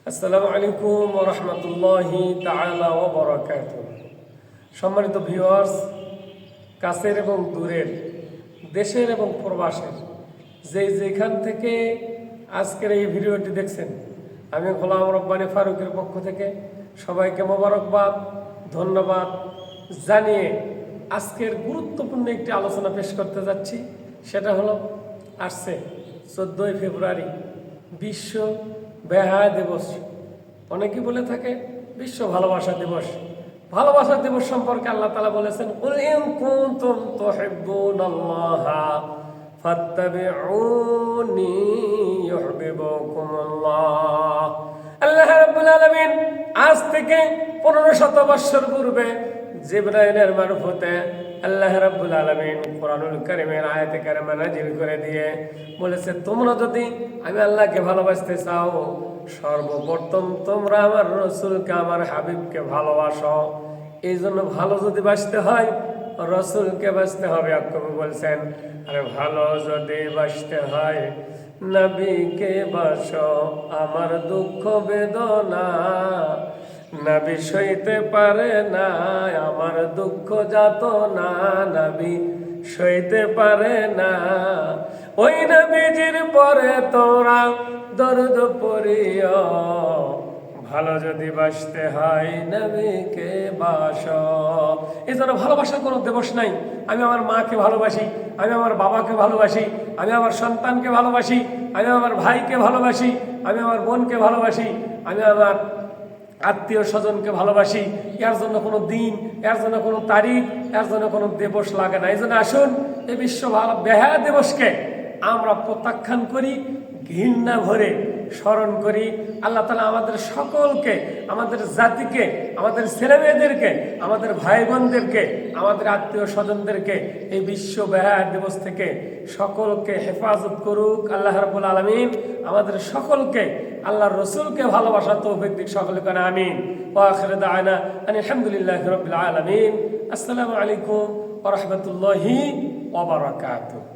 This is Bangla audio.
আসসালামু আলাইকুম ওয়া রাহমাতুল্লাহি তাআলা ওয়া বারাকাতুহু। সম্মানিত ভিউয়ার্স, কাছের এবং দূরের, দেশের এবং প্রবাসের, যেখান থেকে আজকের এই ভিডিওটি দেখছেন, আমি গোলাম রব্বানী ফারুকের পক্ষ থেকে সবাইকে মোবারকবাদ, ধন্যবাদ জানিয়ে আজকের গুরুত্বপূর্ণ একটি আলোচনা পেশ করতে যাচ্ছি। সেটা হলো আসছে 14ই ফেব্রুয়ারি বিশ্ব বেহায়া দিবস। অনেকেই বলে থাকে বিশ্ব ভালোবাসা দিবস। ভালোবাসা দিবস সম্পর্কে আল্লাহ তাআলা বলেছেন, কুল ইন কুনতুম তুহিব্বুনাল্লাহা ফাত্তাবিউনি ইউহিব্বুকুমুল্লাহ। আল্লাহ রাব্বুল আলামিন আজ থেকে 1500 বছর পূর্বে জিবরাইলের মারফতে আল্লাহ রাব্বুল আলামিন কোরআনুল কারীমের আয়াতে কারিমা নাযিল করে দিয়ে বলেছে, তোমরা যদি আমি আল্লাহকে ভালোবাসতে চাও, সর্বপ্রথম তোমরা আমার রাসূলকে, আমার হাবিবকে ভালোবাসো। এই জন্য ভালো যদি বাসতে হয়, রাসূলকে বাসতে হবে। কবি বলছেন, আরে ভালো যদি বাসতে হয় নবীকে বাসো। আমার দুঃখ বেদনা নবী সইতে পারে না, আমার দুঃখ যাতনা নবী সইতে পারে না। ওই নবীজির পরে তোরা দরুদ পড়িও। ভালো যদি বাসতে হয় নবীকে বাসো। এই জন্য ভালোবাসার কোনো দিবস নাই। আমি আমার মাকে ভালোবাসি, আমি আমার বাবাকে ভালোবাসি, আমি আমার সন্তানকে ভালোবাসি, আমি আমার ভাইকে ভালোবাসি, আমি আমার বোনকে ভালোবাসি, আমি আমার আত্মীয় স্বজনকে ভালোবাসি। এর জন্য কোনো দিন, এর জন্য কোনো তারিখ, এর জন্য কোনো দিবস লাগে না। এই জন্য আসুন এই বিশ্ব বেহায়া দিবসকে আমরা প্রত্যাখ্যান করি, ঘৃণা ভরে স্মরণ করি। আল্লাহ তাআলা আমাদের সকলকে, আমাদের জাতিকে, আমাদের ছেলেমেয়েদেরকে, আমাদের ভাই বোনদেরকে, আমাদের আত্মীয় স্বজনদেরকে এই বিশ্ব বেহায়া দিবস থেকে সকলকে হেফাজত করুক আল্লাহ রাব্বুল আলামিন। আমাদের সকলকে আল্লাহর রাসূলকে ভালোবাসার তৌফিক দিক সকলে করে আমিন। ওয়া আখিরু দাওয়ানা আলহামদুলিল্লাহি রাব্বিল আলামিন। আসসালামু আলাইকুম ওয়া রাহমাতুল্লাহি ওয়া বারাকাতুহু।